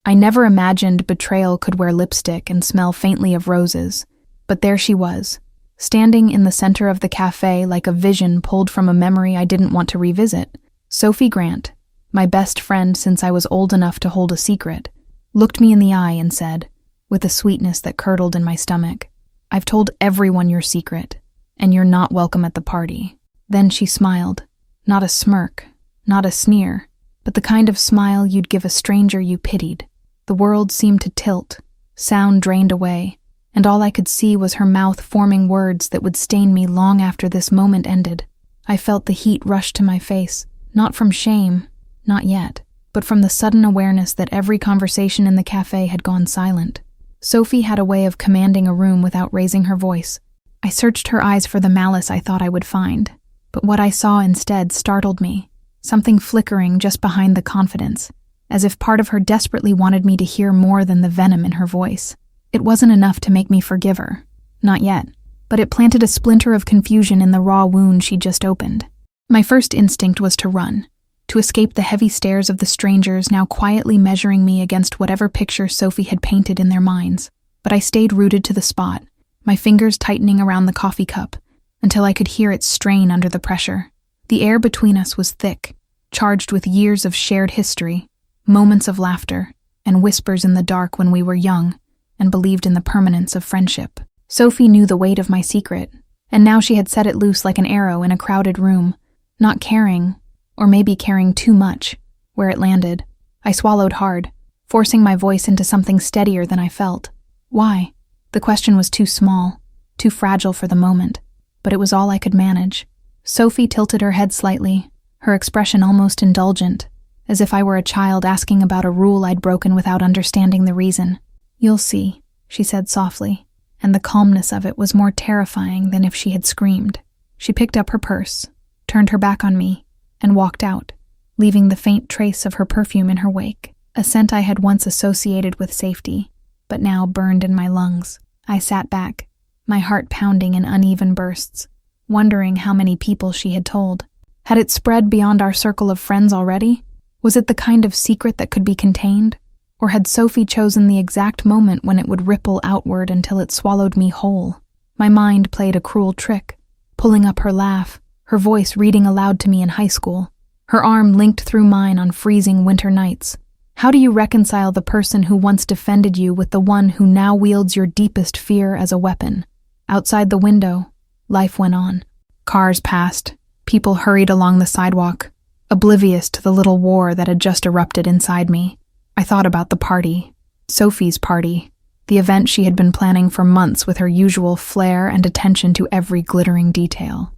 I never imagined betrayal could wear lipstick and smell faintly of roses, but there she was, standing in the center of the cafe like a vision pulled from a memory I didn't want to revisit. Sophie Grant, my best friend since I was old enough to hold a secret, looked me in the eye and said, with a sweetness that curdled in my stomach, "I've told everyone your secret, and you're not welcome at the party." Then she smiled, not a smirk, not a sneer, but the kind of smile you'd give a stranger you pitied. The world seemed to tilt, sound drained away, and all I could see was her mouth forming words that would stain me long after this moment ended. I felt the heat rush to my face, not from shame, not yet, but from the sudden awareness that every conversation in the cafe had gone silent. Sophie had a way of commanding a room without raising her voice. I searched her eyes for the malice I thought I would find, but what I saw instead startled me, something flickering just behind the confidence, as if part of her desperately wanted me to hear more than the venom in her voice. It wasn't enough to make me forgive her, not yet, but it planted a splinter of confusion in the raw wound she'd just opened. My first instinct was to run, to escape the heavy stares of the strangers now quietly measuring me against whatever picture Sophie had painted in their minds. But I stayed rooted to the spot, my fingers tightening around the coffee cup, until I could hear it strain under the pressure. The air between us was thick, charged with years of shared history, moments of laughter, and whispers in the dark when we were young and believed in the permanence of friendship. Sophie knew the weight of my secret, and now she had set it loose like an arrow in a crowded room, not caring, or maybe caring too much, where it landed. I swallowed hard, forcing my voice into something steadier than I felt. Why? The question was too small, too fragile for the moment, but it was all I could manage. Sophie tilted her head slightly, her expression almost indulgent, as if I were a child asking about a rule I'd broken without understanding the reason. "You'll see," she said softly, and the calmness of it was more terrifying than if she had screamed. She picked up her purse, turned her back on me, and walked out, leaving the faint trace of her perfume in her wake, a scent I had once associated with safety, but now burned in my lungs. I sat back, my heart pounding in uneven bursts, wondering how many people she had told. Had it spread beyond our circle of friends already? Was it the kind of secret that could be contained? Or had Sophie chosen the exact moment when it would ripple outward until it swallowed me whole? My mind played a cruel trick, pulling up her laugh, her voice reading aloud to me in high school, her arm linked through mine on freezing winter nights. How do you reconcile the person who once defended you with the one who now wields your deepest fear as a weapon? Outside the window, life went on. Cars passed, people hurried along the sidewalk, oblivious to the little war that had just erupted inside me. I thought about the party, Sophie's party, the event she had been planning for months with her usual flair and attention to every glittering detail.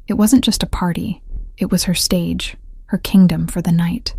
It wasn't just a party, it was her stage, her kingdom for the night.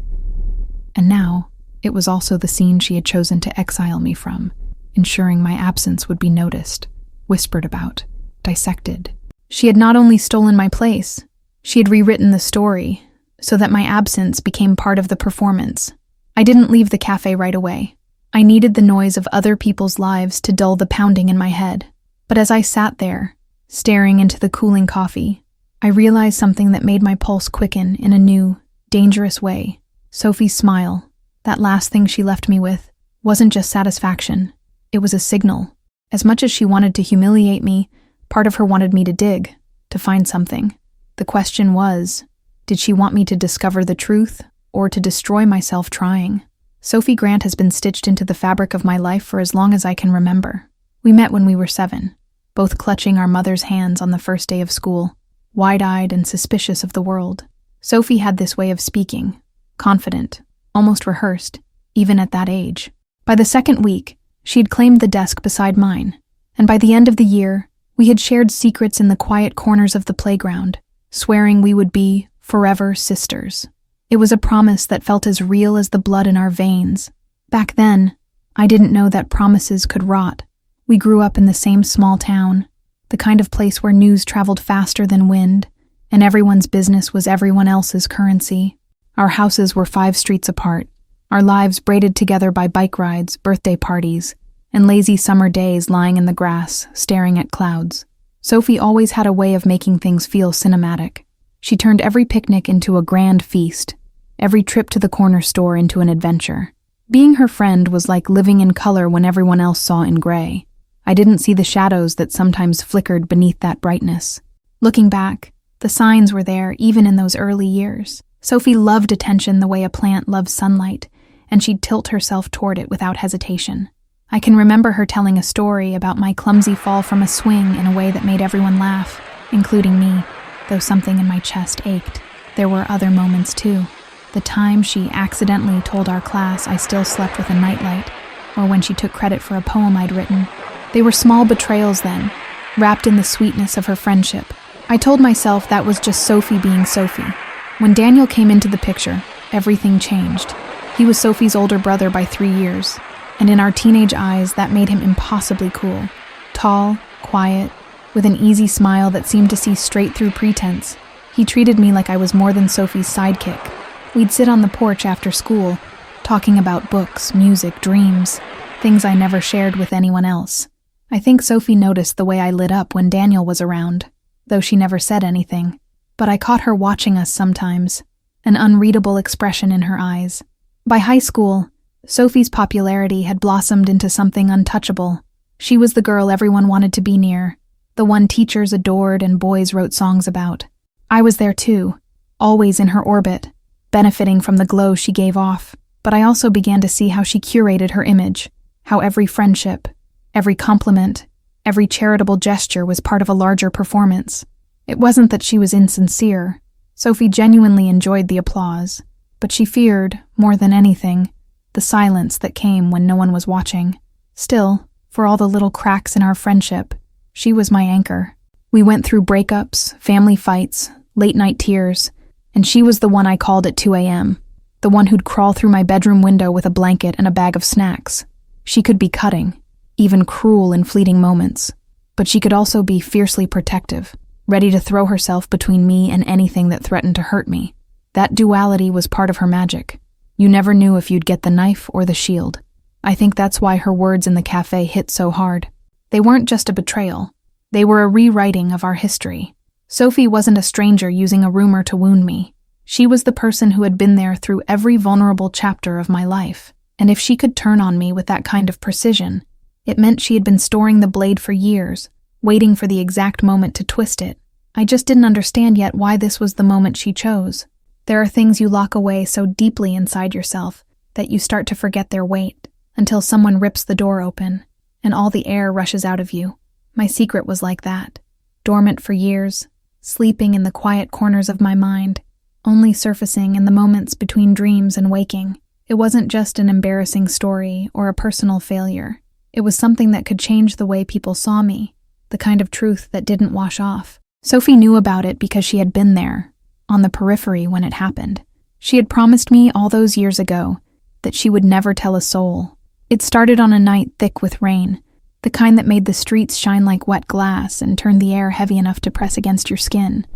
And now, it was also the scene she had chosen to exile me from, ensuring my absence would be noticed, whispered about, dissected. She had not only stolen my place, she had rewritten the story, so that my absence became part of the performance. I didn't leave the cafe right away. I needed the noise of other people's lives to dull the pounding in my head. But as I sat there, staring into the cooling coffee, I realized something that made my pulse quicken in a new, dangerous way. Sophie's smile, that last thing she left me with, wasn't just satisfaction. It was a signal. As much as she wanted to humiliate me, part of her wanted me to dig, to find something. The question was, did she want me to discover the truth, or to destroy myself trying? Sophie Grant has been stitched into the fabric of my life for as long as I can remember. We met when we were 7, both clutching our mother's hands on the first day of school, wide-eyed and suspicious of the world. Sophie had this way of speaking, confident, almost rehearsed, even at that age. By the second week, she'd claimed the desk beside mine, and by the end of the year, we had shared secrets in the quiet corners of the playground, swearing we would be forever sisters. It was a promise that felt as real as the blood in our veins. Back then, I didn't know that promises could rot. We grew up in the same small town, the kind of place where news traveled faster than wind, and everyone's business was everyone else's currency. Our houses were 5 streets apart, our lives braided together by bike rides, birthday parties, and lazy summer days lying in the grass, staring at clouds. Sophie always had a way of making things feel cinematic. She turned every picnic into a grand feast, every trip to the corner store into an adventure. Being her friend was like living in color when everyone else saw in gray. I didn't see the shadows that sometimes flickered beneath that brightness. Looking back, the signs were there even in those early years. Sophie loved attention the way a plant loves sunlight, and she'd tilt herself toward it without hesitation. I can remember her telling a story about my clumsy fall from a swing in a way that made everyone laugh, including me, though something in my chest ached. There were other moments too. The time she accidentally told our class I still slept with a nightlight, or when she took credit for a poem I'd written. They were small betrayals then, wrapped in the sweetness of her friendship. I told myself that was just Sophie being Sophie. When Daniel came into the picture, everything changed. He was Sophie's older brother by 3 years, and in our teenage eyes, that made him impossibly cool. Tall, quiet, with an easy smile that seemed to see straight through pretense. He treated me like I was more than Sophie's sidekick. We'd sit on the porch after school, talking about books, music, dreams, things I never shared with anyone else. I think Sophie noticed the way I lit up when Daniel was around, though she never said anything. But I caught her watching us sometimes, an unreadable expression in her eyes. By high school, Sophie's popularity had blossomed into something untouchable. She was the girl everyone wanted to be near, the one teachers adored and boys wrote songs about. I was there too, always in her orbit, benefiting from the glow she gave off. But I also began to see how she curated her image, how every friendship, every compliment, every charitable gesture was part of a larger performance. It wasn't that she was insincere. Sophie genuinely enjoyed the applause, but she feared, more than anything, the silence that came when no one was watching. Still, for all the little cracks in our friendship, she was my anchor. We went through breakups, family fights, late-night tears, and she was the one I called at 2 a.m., the one who'd crawl through my bedroom window with a blanket and a bag of snacks. She could be cutting, even cruel in fleeting moments, but she could also be fiercely protective, ready to throw herself between me and anything that threatened to hurt me. That duality was part of her magic. You never knew if you'd get the knife or the shield. I think that's why her words in the cafe hit so hard. They weren't just a betrayal. They were a rewriting of our history. Sophie wasn't a stranger using a rumor to wound me. She was the person who had been there through every vulnerable chapter of my life. And if she could turn on me with that kind of precision, it meant she had been storing the blade for years, waiting for the exact moment to twist it. I just didn't understand yet why this was the moment she chose. There are things you lock away so deeply inside yourself that you start to forget their weight, until someone rips the door open, and all the air rushes out of you. My secret was like that, dormant for years, sleeping in the quiet corners of my mind, only surfacing in the moments between dreams and waking. It wasn't just an embarrassing story or a personal failure. It was something that could change the way people saw me, the kind of truth that didn't wash off. Sophie knew about it because she had been there, on the periphery when it happened. She had promised me all those years ago that she would never tell a soul. It started on a night thick with rain, the kind that made the streets shine like wet glass and turned the air heavy enough to press against your skin.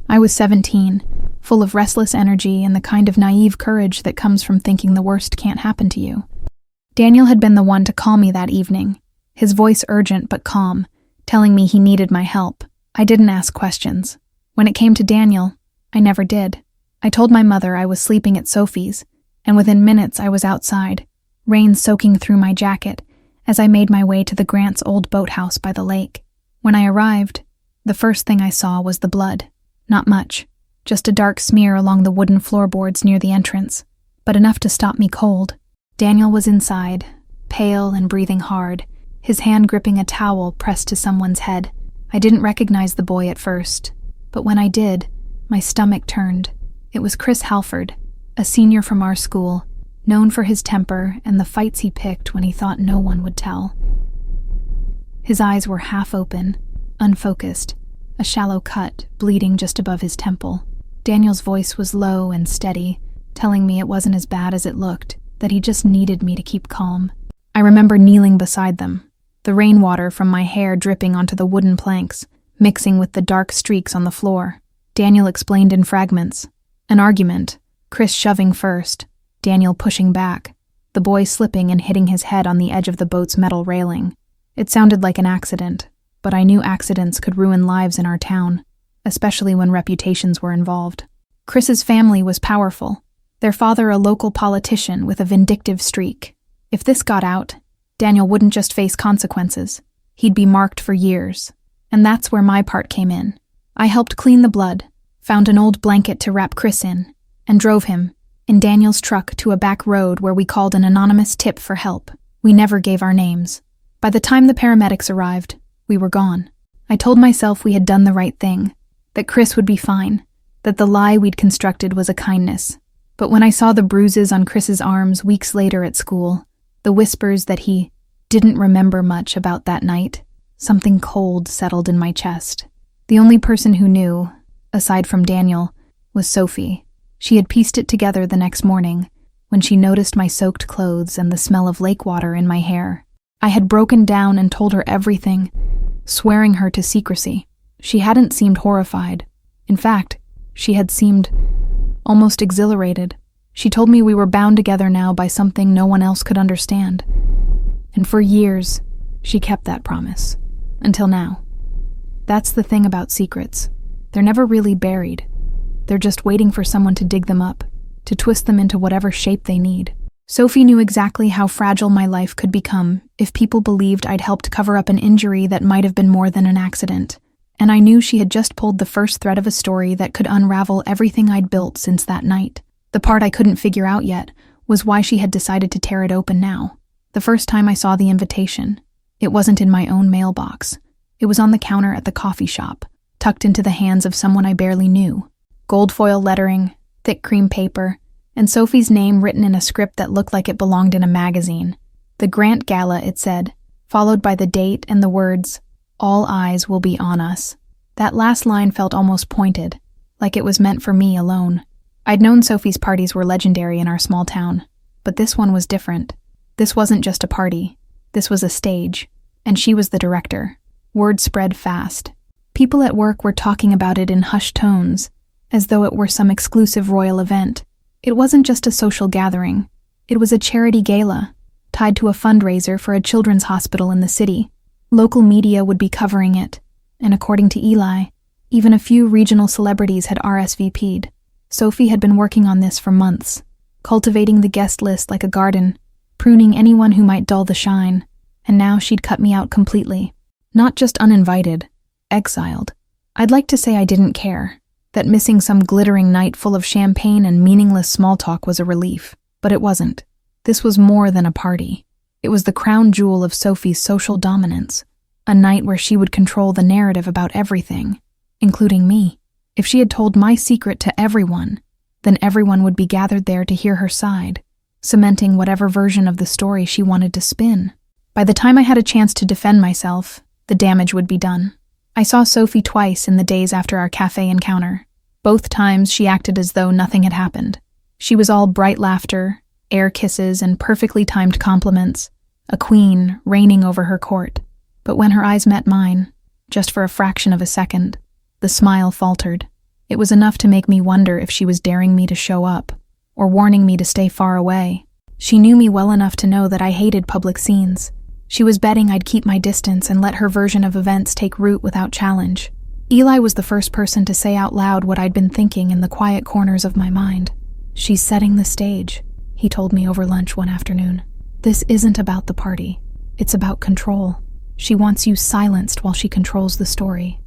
I was 17, full of restless energy and the kind of naive courage that comes from thinking the worst can't happen to you. Daniel had been the one to call me that evening, his voice urgent but calm, telling me he needed my help. I didn't ask questions. When it came to Daniel, I never did. I told my mother I was sleeping at Sophie's, and within minutes I was outside, rain soaking through my jacket as I made my way to the Grants' old boathouse by the lake. When I arrived, the first thing I saw was the blood. Not much, just a dark smear along the wooden floorboards near the entrance, but enough to stop me cold. Daniel was inside, pale and breathing hard, his hand gripping a towel pressed to someone's head. I didn't recognize the boy at first, but when I did, my stomach turned. It was Chris Halford, a senior from our school, known for his temper and the fights he picked when he thought no one would tell. His eyes were half open, unfocused, a shallow cut bleeding just above his temple. Daniel's voice was low and steady, telling me it wasn't as bad as it looked, that he just needed me to keep calm. I remember kneeling beside them, the rainwater from my hair dripping onto the wooden planks, mixing with the dark streaks on the floor. Daniel explained in fragments. An argument, Chris shoving first, Daniel pushing back, the boy slipping and hitting his head on the edge of the boat's metal railing. It sounded like an accident, but I knew accidents could ruin lives in our town, especially when reputations were involved. Chris's family was powerful. Their father a local politician with a vindictive streak. If this got out, Daniel wouldn't just face consequences. He'd be marked for years. And that's where my part came in. I helped clean the blood, found an old blanket to wrap Chris in, and drove him, in Daniel's truck, to a back road where we called an anonymous tip for help. We never gave our names. By the time the paramedics arrived, we were gone. I told myself we had done the right thing, that Chris would be fine, that the lie we'd constructed was a kindness. But when I saw the bruises on Chris's arms weeks later at school, the whispers that he didn't remember much about that night, something cold settled in my chest. The only person who knew, aside from Daniel, was Sophie. She had pieced it together the next morning, when she noticed my soaked clothes and the smell of lake water in my hair. I had broken down and told her everything, swearing her to secrecy. She hadn't seemed horrified. In fact, she had seemed almost exhilarated. She told me we were bound together now by something no one else could understand. And for years, she kept that promise. Until now. That's the thing about secrets. They're never really buried. They're just waiting for someone to dig them up, to twist them into whatever shape they need. Sophie knew exactly how fragile my life could become if people believed I'd helped cover up an injury that might have been more than an accident. And I knew she had just pulled the first thread of a story that could unravel everything I'd built since that night. The part I couldn't figure out yet was why she had decided to tear it open now. The first time I saw the invitation, it wasn't in my own mailbox. It was on the counter at the coffee shop, tucked into the hands of someone I barely knew. Gold foil lettering, thick cream paper, and Sophie's name written in a script that looked like it belonged in a magazine. The Grant Gala, it said, followed by the date and the words, "All eyes will be on us." That last line felt almost pointed, like it was meant for me alone. I'd known Sophie's parties were legendary in our small town, but this one was different. This wasn't just a party. This was a stage, and she was the director. Word spread fast. People at work were talking about it in hushed tones, as though it were some exclusive royal event. It wasn't just a social gathering. It was a charity gala, tied to a fundraiser for a children's hospital in the city. Local media would be covering it, and according to Eli, even a few regional celebrities had RSVP'd. Sophie had been working on this for months, cultivating the guest list like a garden, pruning anyone who might dull the shine, and now she'd cut me out completely. Not just uninvited, exiled. I'd like to say I didn't care, that missing some glittering night full of champagne and meaningless small talk was a relief, but it wasn't. This was more than a party. It was the crown jewel of Sophie's social dominance, a night where she would control the narrative about everything, including me. If she had told my secret to everyone, then everyone would be gathered there to hear her side, cementing whatever version of the story she wanted to spin. By the time I had a chance to defend myself, the damage would be done. I saw Sophie twice in the days after our cafe encounter. Both times she acted as though nothing had happened. She was all bright laughter, air kisses, and perfectly timed compliments, a queen reigning over her court. But when her eyes met mine, just for a fraction of a second, the smile faltered. It was enough to make me wonder if she was daring me to show up, or warning me to stay far away. She knew me well enough to know that I hated public scenes. She was betting I'd keep my distance and let her version of events take root without challenge. Eli was the first person to say out loud what I'd been thinking in the quiet corners of my mind. "She's setting the stage," he told me over lunch one afternoon. "This isn't about the party. It's about control. She wants you silenced while she controls the story."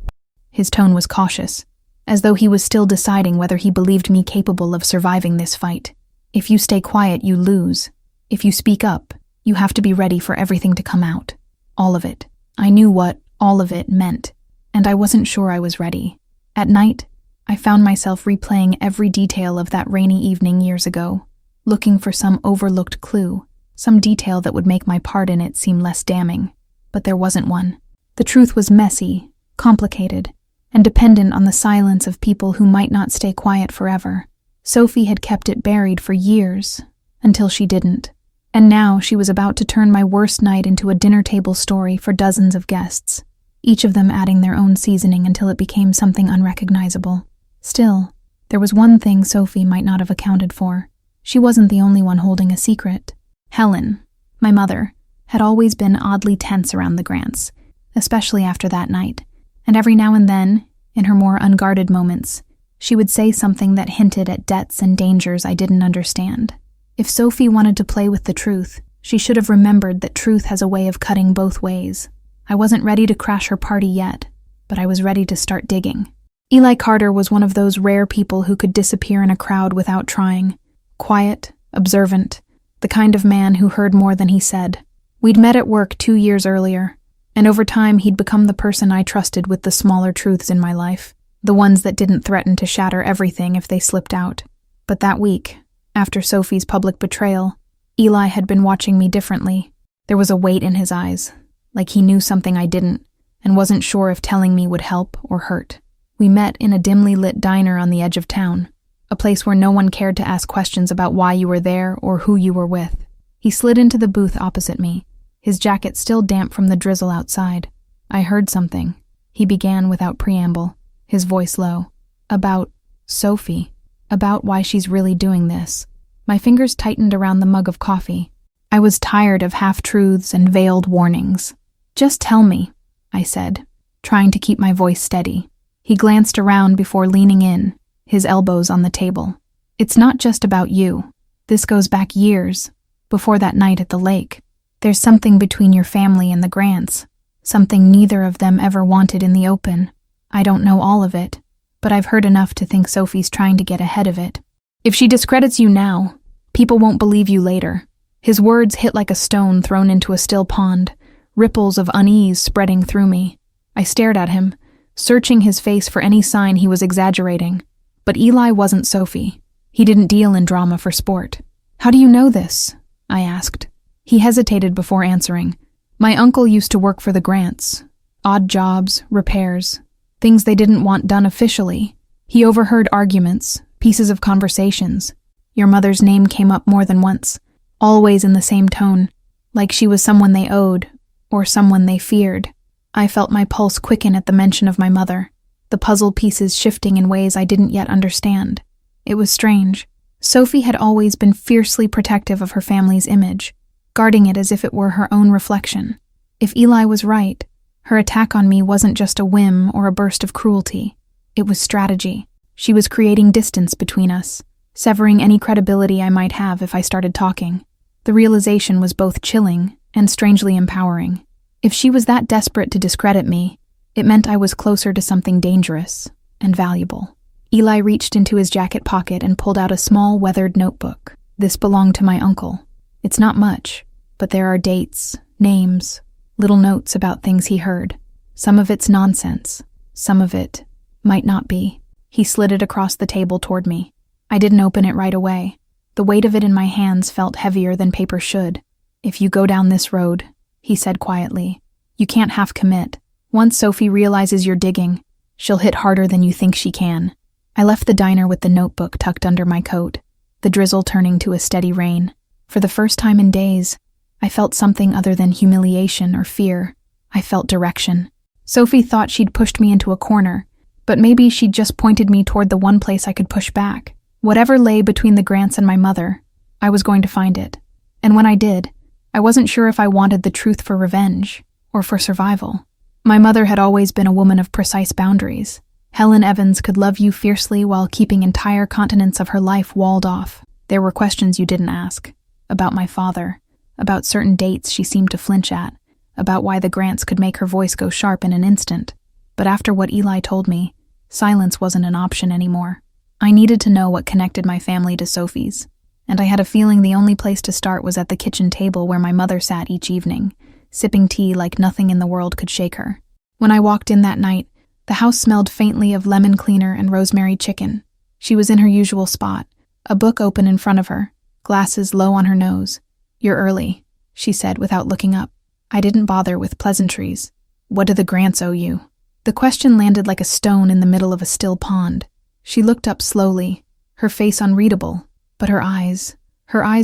His tone was cautious, as though he was still deciding whether he believed me capable of surviving this fight. "If you stay quiet, you lose. If you speak up, you have to be ready for everything to come out. All of it." I knew what all of it meant, and I wasn't sure I was ready. At night, I found myself replaying every detail of that rainy evening years ago, looking for some overlooked clue, some detail that would make my part in it seem less damning. But there wasn't one. The truth was messy, complicated, and dependent on the silence of people who might not stay quiet forever. Sophie had kept it buried for years, until she didn't. And now she was about to turn my worst night into a dinner table story for dozens of guests, each of them adding their own seasoning until it became something unrecognizable. Still, there was one thing Sophie might not have accounted for. She wasn't the only one holding a secret. Helen, my mother, had always been oddly tense around the Grants, especially after that night, and every now and then, in her more unguarded moments, She would say something that hinted at debts and dangers I didn't understand. If Sophie wanted to play with the truth, she should have remembered that truth has a way of cutting both ways. I wasn't ready to crash her party yet, but I was ready to start digging. Eli Carter was one of those rare people who could disappear in a crowd without trying. Quiet, observant, the kind of man who heard more than he said. We'd met at work 2 years earlier, and over time he'd become the person I trusted with the smaller truths in my life, the ones that didn't threaten to shatter everything if they slipped out. But that week, after Sophie's public betrayal, Eli had been watching me differently. There was a weight in his eyes, like he knew something I didn't, and wasn't sure if telling me would help or hurt. We met in a dimly lit diner on the edge of town, a place where no one cared to ask questions about why you were there or who you were with. He slid into the booth opposite me, his jacket still damp from the drizzle outside. I heard something. He began without preamble, his voice low. About Sophie. About why she's really doing this. My fingers tightened around the mug of coffee. I was tired of half-truths and veiled warnings. Just tell me, I said, trying to keep my voice steady. He glanced around before leaning in, his elbows on the table. It's not just about you. This goes back years, before that night at the lake. There's something between your family and the Grants, something neither of them ever wanted in the open. I don't know all of it, but I've heard enough to think Sophie's trying to get ahead of it. If she discredits you now, people won't believe you later. His words hit like a stone thrown into a still pond, ripples of unease spreading through me. I stared at him, searching his face for any sign he was exaggerating. But Eli wasn't Sophie. He didn't deal in drama for sport. How do you know this? I asked. He hesitated before answering. My uncle used to work for the Grants. Odd jobs, repairs, things they didn't want done officially. He overheard arguments, pieces of conversations. Your mother's name came up more than once, always in the same tone, like she was someone they owed, or someone they feared. I felt my pulse quicken at the mention of my mother, the puzzle pieces shifting in ways I didn't yet understand. It was strange. Sophie had always been fiercely protective of her family's image, guarding it as if it were her own reflection. If Eli was right, her attack on me wasn't just a whim or a burst of cruelty. It was strategy. She was creating distance between us, severing any credibility I might have if I started talking. The realization was both chilling and strangely empowering. If she was that desperate to discredit me, it meant I was closer to something dangerous and valuable. Eli reached into his jacket pocket and pulled out a small, weathered notebook. This belonged to my uncle. It's not much, but there are dates, names, little notes about things he heard. Some of it's nonsense. Some of it might not be. He slid it across the table toward me. I didn't open it right away. The weight of it in my hands felt heavier than paper should. If you go down this road, he said quietly, you can't half commit. Once Sophie realizes you're digging, she'll hit harder than you think she can. I left the diner with the notebook tucked under my coat, the drizzle turning to a steady rain. For the first time in days, I felt something other than humiliation or fear. I felt direction. Sophie thought she'd pushed me into a corner, but maybe she'd just pointed me toward the one place I could push back. Whatever lay between the Grants and my mother, I was going to find it. And when I did, I wasn't sure if I wanted the truth for revenge or for survival. My mother had always been a woman of precise boundaries. Helen Evans could love you fiercely while keeping entire continents of her life walled off. There were questions you didn't ask. About my father, about certain dates she seemed to flinch at, about why the Grants could make her voice go sharp in an instant. But after what Eli told me, silence wasn't an option anymore. I needed to know what connected my family to Sophie's, and I had a feeling the only place to start was at the kitchen table where my mother sat each evening, sipping tea like nothing in the world could shake her. When I walked in that night, the house smelled faintly of lemon cleaner and rosemary chicken. She was in her usual spot, a book open in front of her, glasses low on her nose. You're early, she said without looking up. I didn't bother with pleasantries. What do the Grants owe you? The question landed like a stone in the middle of a still pond. She looked up slowly, her face unreadable, but her eyes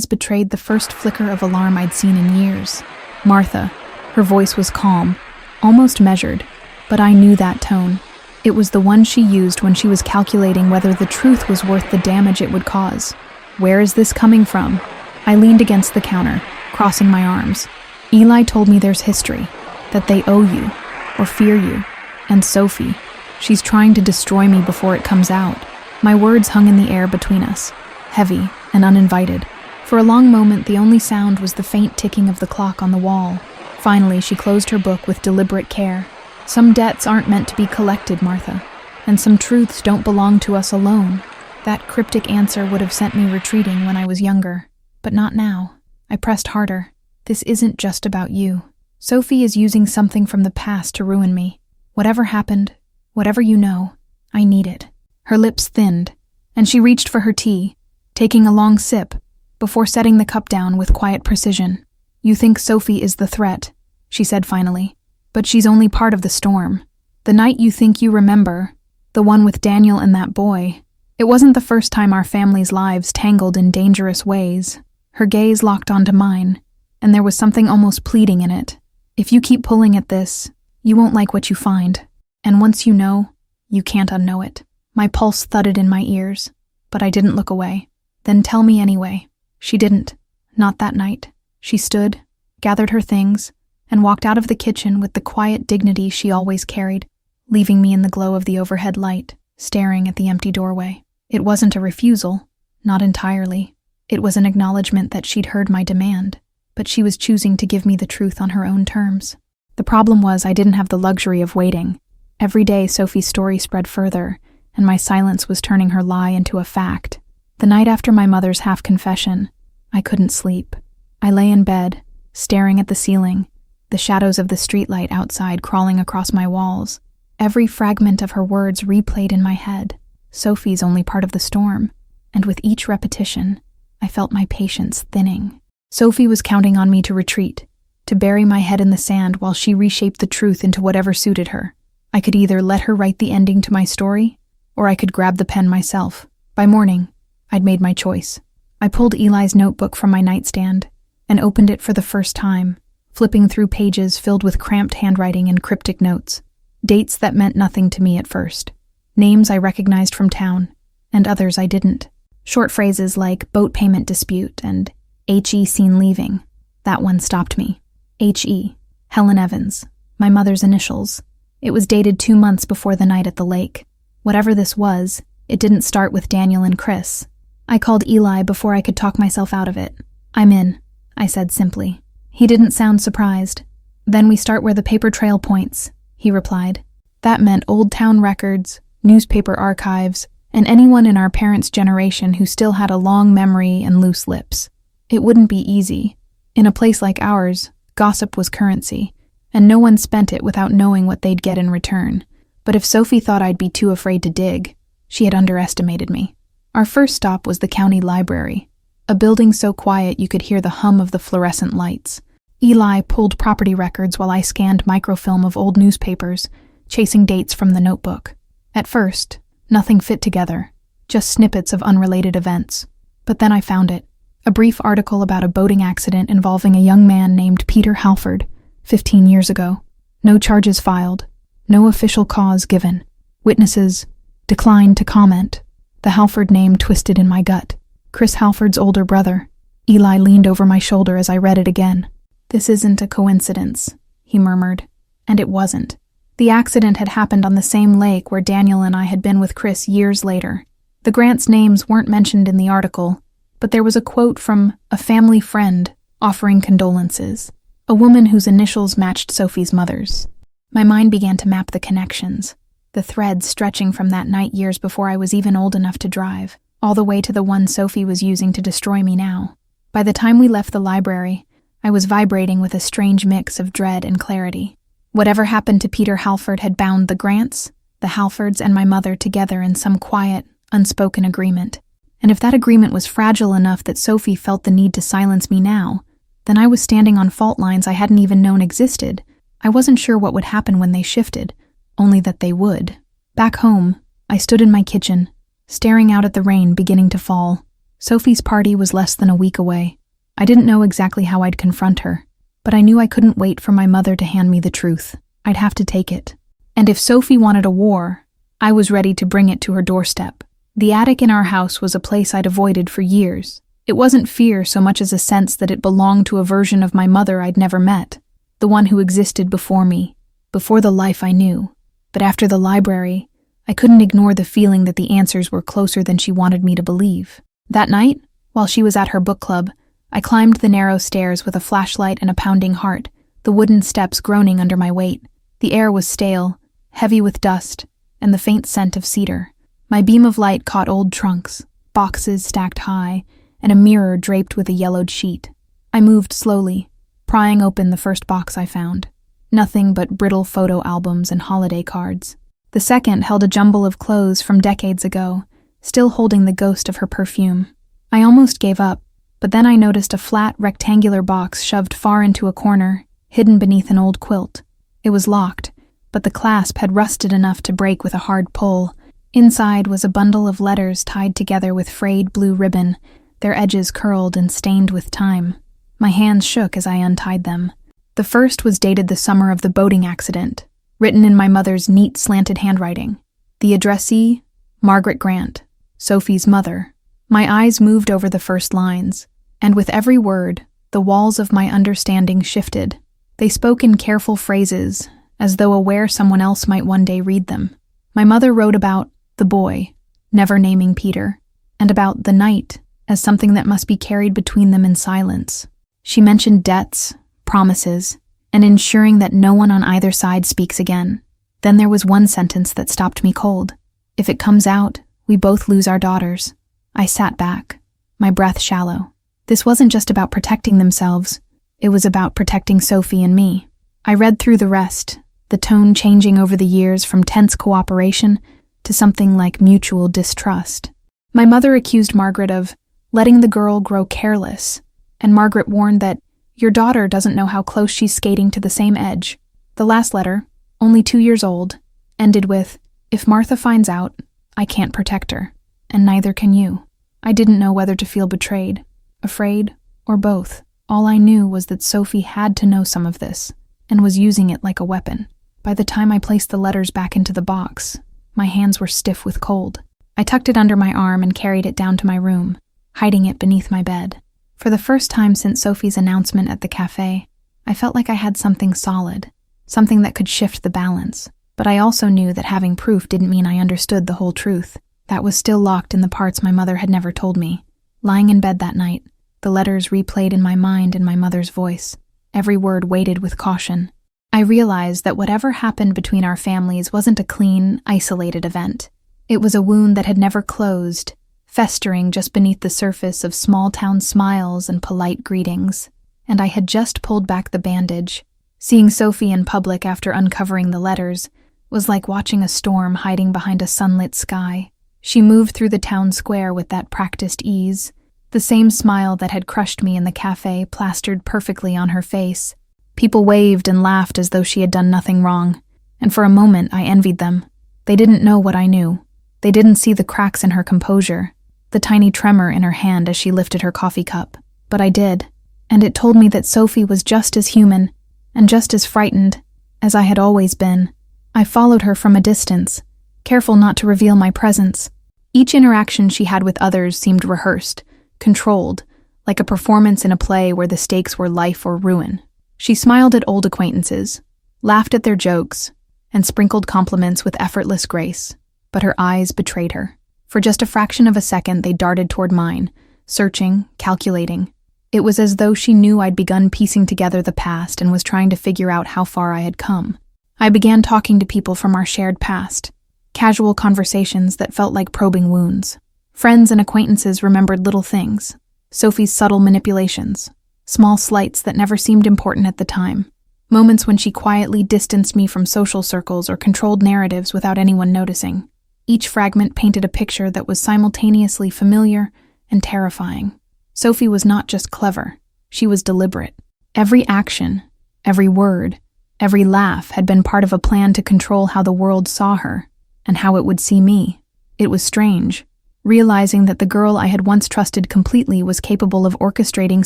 betrayed the first flicker of alarm I'd seen in years. Martha. Her voice was calm, almost measured, but I knew that tone. It was the one she used when she was calculating whether the truth was worth the damage it would cause. Where is this coming from? I leaned against the counter, crossing my arms. Eli told me there's history, that they owe you, or fear you. And Sophie, she's trying to destroy me before it comes out. My words hung in the air between us, heavy and uninvited. For a long moment, the only sound was the faint ticking of the clock on the wall. Finally, she closed her book with deliberate care. Some debts aren't meant to be collected, Martha, and some truths don't belong to us alone. That cryptic answer would have sent me retreating when I was younger, but not now. I pressed harder. This isn't just about you. Sophie is using something from the past to ruin me. Whatever happened, whatever you know, I need it. Her lips thinned, and she reached for her tea, taking a long sip, before setting the cup down with quiet precision. You think Sophie is the threat, she said finally, but she's only part of the storm. The night you think you remember, the one with Daniel and that boy, it wasn't the first time our family's lives tangled in dangerous ways. Her gaze locked onto mine, and there was something almost pleading in it. If you keep pulling at this, you won't like what you find, and once you know, you can't unknow it. My pulse thudded in my ears, but I didn't look away. Then tell me anyway. She didn't. Not that night. She stood, gathered her things, and walked out of the kitchen with the quiet dignity she always carried, leaving me in the glow of the overhead light, staring at the empty doorway. It wasn't a refusal, not entirely. It was an acknowledgement that she'd heard my demand, but she was choosing to give me the truth on her own terms. The problem was I didn't have the luxury of waiting. Every day Sophie's story spread further, and my silence was turning her lie into a fact. The night after my mother's half-confession, I couldn't sleep. I lay in bed, staring at the ceiling, the shadows of the streetlight outside crawling across my walls. Every fragment of her words replayed in my head. Sophie's only part of the storm, and with each repetition, I felt my patience thinning. Sophie was counting on me to retreat, to bury my head in the sand while she reshaped the truth into whatever suited her. I could either let her write the ending to my story, or I could grab the pen myself. By morning, I'd made my choice. I pulled Eli's notebook from my nightstand and opened it for the first time, flipping through pages filled with cramped handwriting and cryptic notes. Dates that meant nothing to me at first. Names I recognized from town, and others I didn't. Short phrases like boat payment dispute and H.E. seen leaving. That one stopped me. H.E. Helen Evans. My mother's initials. It was dated 2 months before the night at the lake. Whatever this was, it didn't start with Daniel and Chris. I called Eli before I could talk myself out of it. I'm in, I said simply. He didn't sound surprised. Then we start where the paper trail points, he replied. That meant old town records, newspaper archives, and anyone in our parents' generation who still had a long memory and loose lips. It wouldn't be easy. In a place like ours, gossip was currency, and no one spent it without knowing what they'd get in return. But if Sophie thought I'd be too afraid to dig, she had underestimated me. Our first stop was the county library, a building so quiet you could hear the hum of the fluorescent lights. Eli pulled property records while I scanned microfilm of old newspapers, chasing dates from the notebook. At first, nothing fit together, just snippets of unrelated events. But then I found it, a brief article about a boating accident involving a young man named Peter Halford, 15 years ago. No charges filed, no official cause given. Witnesses declined to comment. The Halford name twisted in my gut. Chris Halford's older brother. Eli leaned over my shoulder as I read it again. This isn't a coincidence, he murmured. And it wasn't. The accident had happened on the same lake where Daniel and I had been with Chris years later. The Grants' names weren't mentioned in the article, but there was a quote from a family friend offering condolences, a woman whose initials matched Sophie's mother's. My mind began to map the connections, the threads stretching from that night years before I was even old enough to drive, all the way to the one Sophie was using to destroy me now. By the time we left the library, I was vibrating with a strange mix of dread and clarity. Whatever happened to Peter Halford had bound the Grants, the Halfords, and my mother together in some quiet, unspoken agreement. And if that agreement was fragile enough that Sophie felt the need to silence me now, then I was standing on fault lines I hadn't even known existed. I wasn't sure what would happen when they shifted, only that they would. Back home, I stood in my kitchen, staring out at the rain beginning to fall. Sophie's party was less than a week away. I didn't know exactly how I'd confront her, but I knew I couldn't wait for my mother to hand me the truth. I'd have to take it. And if Sophie wanted a war, I was ready to bring it to her doorstep. The attic in our house was a place I'd avoided for years. It wasn't fear so much as a sense that it belonged to a version of my mother I'd never met, the one who existed before me, before the life I knew. But after the library, I couldn't ignore the feeling that the answers were closer than she wanted me to believe. That night, while she was at her book club, I climbed the narrow stairs with a flashlight and a pounding heart, the wooden steps groaning under my weight. The air was stale, heavy with dust, and the faint scent of cedar. My beam of light caught old trunks, boxes stacked high, and a mirror draped with a yellowed sheet. I moved slowly, prying open the first box I found. Nothing but brittle photo albums and holiday cards. The second held a jumble of clothes from decades ago, still holding the ghost of her perfume. I almost gave up, but then I noticed a flat, rectangular box shoved far into a corner, hidden beneath an old quilt. It was locked, but the clasp had rusted enough to break with a hard pull. Inside was a bundle of letters tied together with frayed blue ribbon, their edges curled and stained with time. My hands shook as I untied them. The first was dated the summer of the boating accident, written in my mother's neat, slanted handwriting. The addressee, Margaret Grant, Sophie's mother. My eyes moved over the first lines, and with every word, the walls of my understanding shifted. They spoke in careful phrases, as though aware someone else might one day read them. My mother wrote about the boy, never naming Peter, and about the night as something that must be carried between them in silence. She mentioned debts, promises, and ensuring that no one on either side speaks again. Then there was one sentence that stopped me cold. If it comes out, we both lose our daughters. I sat back, my breath shallow. This wasn't just about protecting themselves. It was about protecting Sophie and me. I read through the rest, the tone changing over the years from tense cooperation to something like mutual distrust. My mother accused Margaret of letting the girl grow careless, and Margaret warned that your daughter doesn't know how close she's skating to the same edge. The last letter, only 2 years old, ended with, "If Martha finds out, I can't protect her, and neither can you." I didn't know whether to feel betrayed, afraid, or both. All I knew was that Sophie had to know some of this, and was using it like a weapon. By the time I placed the letters back into the box, my hands were stiff with cold. I tucked it under my arm and carried it down to my room, hiding it beneath my bed. For the first time since Sophie's announcement at the cafe, I felt like I had something solid, something that could shift the balance. But I also knew that having proof didn't mean I understood the whole truth. That was still locked in the parts my mother had never told me. Lying in bed that night, the letters replayed in my mind in my mother's voice, every word weighted with caution. I realized that whatever happened between our families wasn't a clean, isolated event. It was a wound that had never closed, festering just beneath the surface of small-town smiles and polite greetings. And I had just pulled back the bandage. Seeing Sophie in public after uncovering the letters was like watching a storm hiding behind a sunlit sky. She moved through the town square with that practiced ease, the same smile that had crushed me in the cafe plastered perfectly on her face. People waved and laughed as though she had done nothing wrong, and for a moment I envied them. They didn't know what I knew. They didn't see the cracks in her composure, the tiny tremor in her hand as she lifted her coffee cup. But I did, and it told me that Sophie was just as human and just as frightened as I had always been. I followed her from a distance, careful not to reveal my presence. Each interaction she had with others seemed rehearsed, controlled, like a performance in a play where the stakes were life or ruin. She smiled at old acquaintances, laughed at their jokes, and sprinkled compliments with effortless grace. But her eyes betrayed her. For just a fraction of a second, they darted toward mine, searching, calculating. It was as though she knew I'd begun piecing together the past and was trying to figure out how far I had come. I began talking to people from our shared past, casual conversations that felt like probing wounds. Friends and acquaintances remembered little things, Sophie's subtle manipulations, small slights that never seemed important at the time, moments when she quietly distanced me from social circles or controlled narratives without anyone noticing. Each fragment painted a picture that was simultaneously familiar and terrifying. Sophie was not just clever, she was deliberate. Every action, every word, every laugh had been part of a plan to control how the world saw her and how it would see me. It was strange, realizing that the girl I had once trusted completely was capable of orchestrating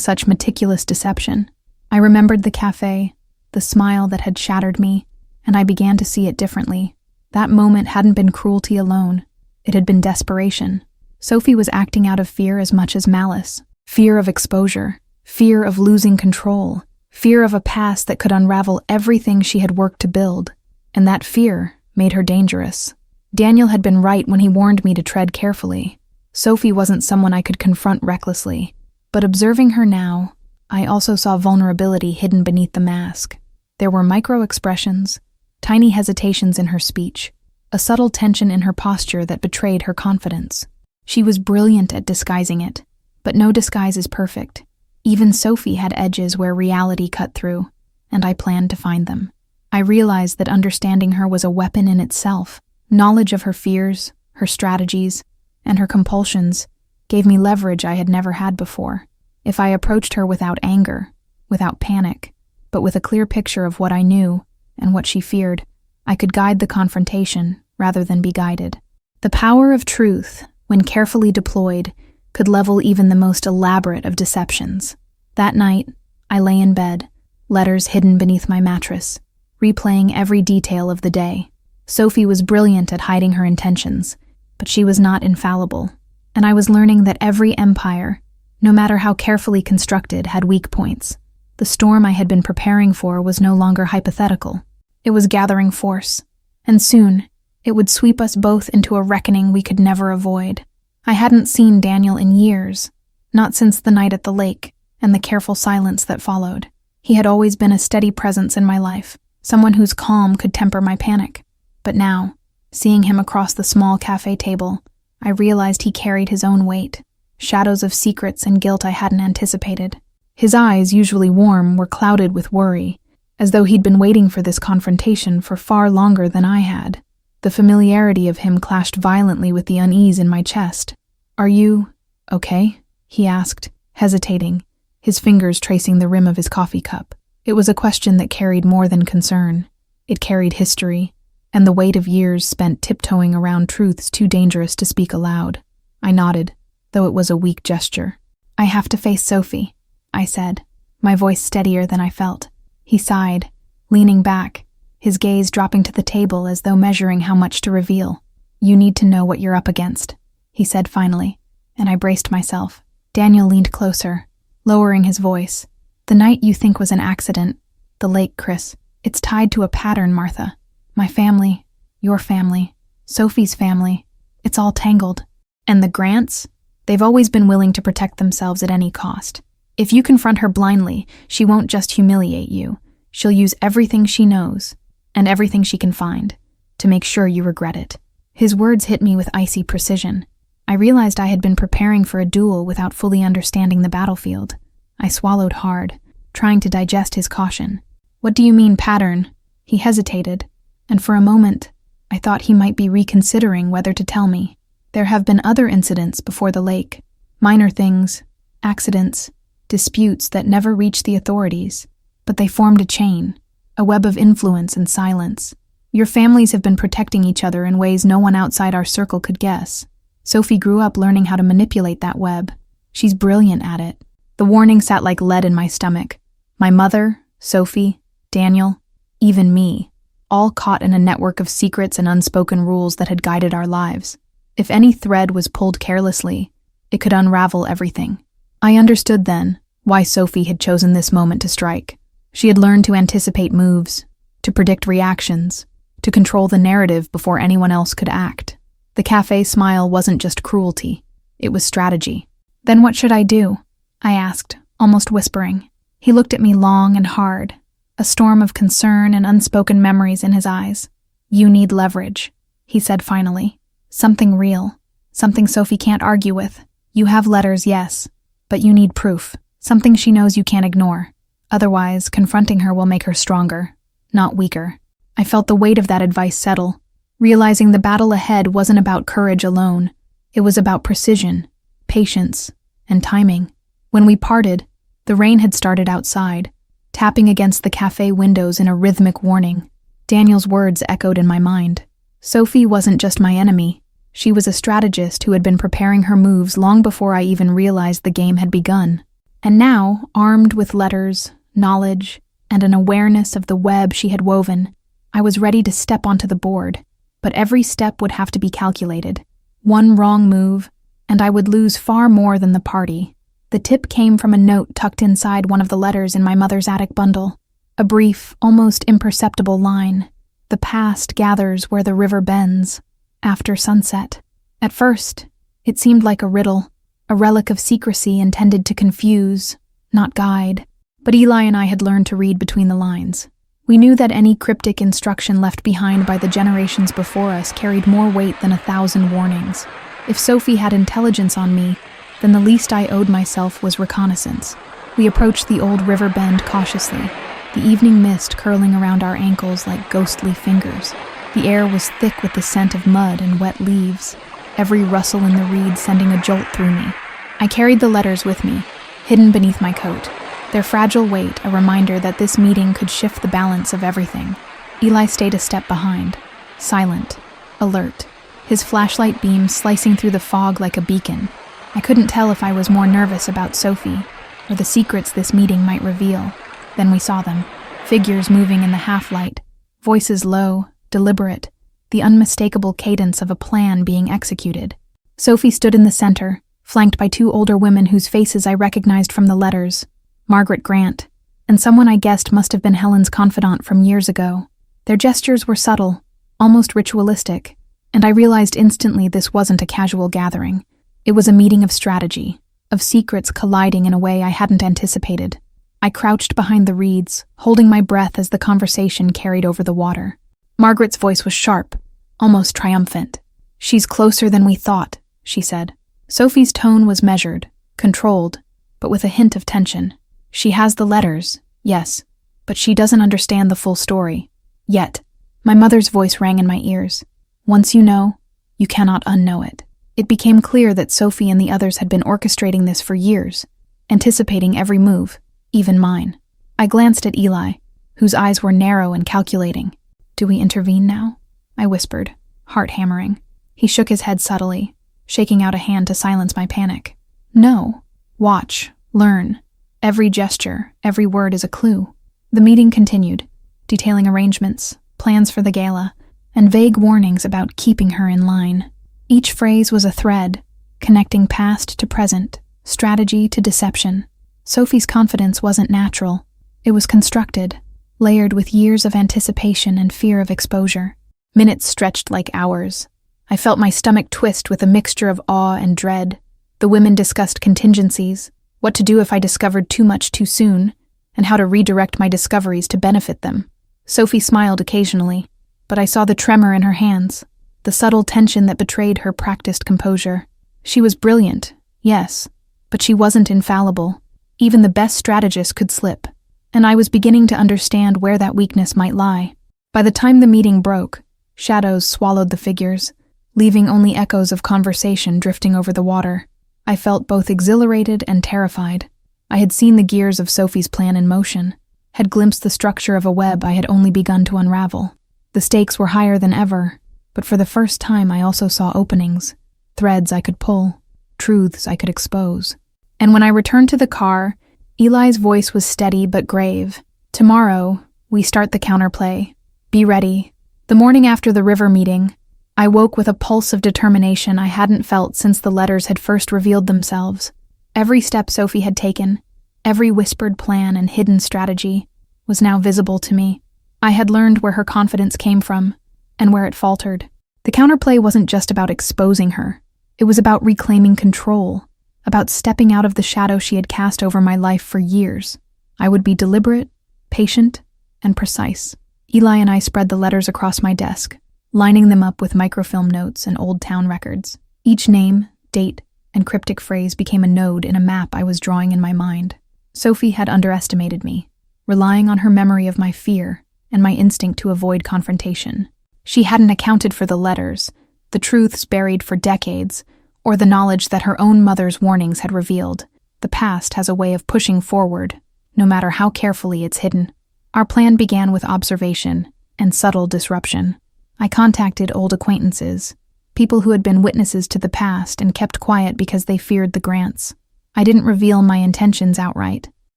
such meticulous deception. I remembered the cafe, the smile that had shattered me, and I began to see it differently. That moment hadn't been cruelty alone. It had been desperation. Sophie was acting out of fear as much as malice. Fear of exposure, fear of losing control, fear of a past that could unravel everything she had worked to build. And that fear made her dangerous. Daniel had been right when he warned me to tread carefully. Sophie wasn't someone I could confront recklessly, but observing her now, I also saw vulnerability hidden beneath the mask. There were micro-expressions, tiny hesitations in her speech, a subtle tension in her posture that betrayed her confidence. She was brilliant at disguising it, but no disguise is perfect. Even Sophie had edges where reality cut through, and I planned to find them. I realized that understanding her was a weapon in itself. Knowledge of her fears, her strategies, and her compulsions gave me leverage I had never had before. If I approached her without anger, without panic, but with a clear picture of what I knew and what she feared, I could guide the confrontation rather than be guided. The power of truth, when carefully deployed, could level even the most elaborate of deceptions. That night, I lay in bed, letters hidden beneath my mattress, replaying every detail of the day. Sophie was brilliant at hiding her intentions, but she was not infallible, and I was learning that every empire, no matter how carefully constructed, had weak points. The storm I had been preparing for was no longer hypothetical. It was gathering force, and soon it would sweep us both into a reckoning we could never avoid. I hadn't seen Daniel in years, not since the night at the lake and the careful silence that followed. He had always been a steady presence in my life, someone whose calm could temper my panic. But now, seeing him across the small cafe table, I realized he carried his own weight, shadows of secrets and guilt I hadn't anticipated. His eyes, usually warm, were clouded with worry, as though he'd been waiting for this confrontation for far longer than I had. The familiarity of him clashed violently with the unease in my chest. "Are you okay?" he asked, hesitating, his fingers tracing the rim of his coffee cup. It was a question that carried more than concern. It carried history, and the weight of years spent tiptoeing around truths too dangerous to speak aloud. I nodded, though it was a weak gesture. "I have to face Sophie," I said, my voice steadier than I felt. He sighed, leaning back, his gaze dropping to the table as though measuring how much to reveal. "You need to know what you're up against," he said finally, and I braced myself. Daniel leaned closer, lowering his voice. "The night you think was an accident, the lake, Chris, it's tied to a pattern, Martha. My family, your family, Sophie's family, it's all tangled. And the Grants? They've always been willing to protect themselves at any cost. If you confront her blindly, she won't just humiliate you. She'll use everything she knows, and everything she can find, to make sure you regret it." His words hit me with icy precision. I realized I had been preparing for a duel without fully understanding the battlefield. I swallowed hard, trying to digest his caution. "What do you mean, pattern?" He hesitated, and for a moment, I thought he might be reconsidering whether to tell me. "There have been other incidents before the lake, minor things, accidents, disputes that never reached the authorities, but they formed a chain, a web of influence and silence. Your families have been protecting each other in ways no one outside our circle could guess. Sophie grew up learning how to manipulate that web. She's brilliant at it." The warning sat like lead in my stomach. My mother, Sophie, Daniel, even me, all caught in a network of secrets and unspoken rules that had guided our lives. If any thread was pulled carelessly, it could unravel everything. I understood then why Sophie had chosen this moment to strike. She had learned to anticipate moves, to predict reactions, to control the narrative before anyone else could act. The cafe smile wasn't just cruelty, it was strategy. "Then what should I do?" I asked, almost whispering. He looked at me long and hard, a storm of concern and unspoken memories in his eyes. "You need leverage," he said finally. "Something real, something Sophie can't argue with. You have letters, yes, but you need proof, something she knows you can't ignore. Otherwise, confronting her will make her stronger, not weaker." I felt the weight of that advice settle, realizing the battle ahead wasn't about courage alone. It was about precision, patience, and timing. When we parted, the rain had started outside, tapping against the cafe windows in a rhythmic warning. Daniel's words echoed in my mind. Sophie wasn't just my enemy. She was a strategist who had been preparing her moves long before I even realized the game had begun. And now, armed with letters, knowledge, and an awareness of the web she had woven, I was ready to step onto the board. But every step would have to be calculated. One wrong move, and I would lose far more than the party. The tip came from a note tucked inside one of the letters in my mother's attic bundle. A brief, almost imperceptible line. "The past gathers where the river bends." after sunset. At first, it seemed like a riddle, a relic of secrecy intended to confuse, not guide. But Eli and I had learned to read between the lines. We knew that any cryptic instruction left behind by the generations before us carried more weight than 1,000 warnings. If Sophie had intelligence on me, then the least I owed myself was reconnaissance. We approached the old river bend cautiously, the evening mist curling around our ankles like ghostly fingers. The air was thick with the scent of mud and wet leaves, every rustle in the reeds sending a jolt through me. I carried the letters with me, hidden beneath my coat, their fragile weight a reminder that this meeting could shift the balance of everything. Eli stayed a step behind, silent, alert, his flashlight beam slicing through the fog like a beacon. I couldn't tell if I was more nervous about Sophie or the secrets this meeting might reveal. Then we saw them, figures moving in the half-light, voices low, deliberate, the unmistakable cadence of a plan being executed. Sophie stood in the center, flanked by 2 older women whose faces I recognized from the letters, Margaret Grant, and someone I guessed must have been Helen's confidant from years ago. Their gestures were subtle, almost ritualistic, and I realized instantly this wasn't a casual gathering. It was a meeting of strategy, of secrets colliding in a way I hadn't anticipated. I crouched behind the reeds, holding my breath as the conversation carried over the water. Margaret's voice was sharp, almost triumphant. "She's closer than we thought," she said. Sophie's tone was measured, controlled, but with a hint of tension. "She has the letters, yes, but she doesn't understand the full story. Yet." My mother's voice rang in my ears. "Once you know, you cannot unknow it." It became clear that Sophie and the others had been orchestrating this for years, anticipating every move, even mine. I glanced at Eli, whose eyes were narrow and calculating. "Do we intervene now?" I whispered, heart hammering. He shook his head subtly, shaking out a hand to silence my panic. "No. Watch, learn. Every gesture, every word is a clue." The meeting continued, detailing arrangements, plans for the gala, and vague warnings about keeping her in line. Each phrase was a thread, connecting past to present, strategy to deception. Sophie's confidence wasn't natural. It was constructed, layered with years of anticipation and fear of exposure. Minutes stretched like hours. I felt my stomach twist with a mixture of awe and dread. The women discussed contingencies, what to do if I discovered too much too soon, and how to redirect my discoveries to benefit them. Sophie smiled occasionally, but I saw the tremor in her hands, the subtle tension that betrayed her practiced composure. She was brilliant, yes, but she wasn't infallible. Even the best strategist could slip, and I was beginning to understand where that weakness might lie. By the time the meeting broke, shadows swallowed the figures, leaving only echoes of conversation drifting over the water. I felt both exhilarated and terrified. I had seen the gears of Sophie's plan in motion, had glimpsed the structure of a web I had only begun to unravel. The stakes were higher than ever, but for the first time I also saw openings, threads I could pull, truths I could expose. And when I returned to the car, Eli's voice was steady but grave. "Tomorrow, we start the counterplay. Be ready." The morning after the river meeting, I woke with a pulse of determination I hadn't felt since the letters had first revealed themselves. Every step Sophie had taken, every whispered plan and hidden strategy, was now visible to me. I had learned where her confidence came from, and where it faltered. The counterplay wasn't just about exposing her. It was about reclaiming control, about stepping out of the shadow she had cast over my life for years. I would be deliberate, patient, and precise. Eli and I spread the letters across my desk, lining them up with microfilm notes and old town records. Each name, date, and cryptic phrase became a node in a map I was drawing in my mind. Sophie had underestimated me, relying on her memory of my fear and my instinct to avoid confrontation. She hadn't accounted for the letters, the truths buried for decades, or the knowledge that her own mother's warnings had revealed. The past has a way of pushing forward, no matter how carefully it's hidden. Our plan began with observation and subtle disruption. I contacted old acquaintances, people who had been witnesses to the past and kept quiet because they feared the Grants. I didn't reveal my intentions outright.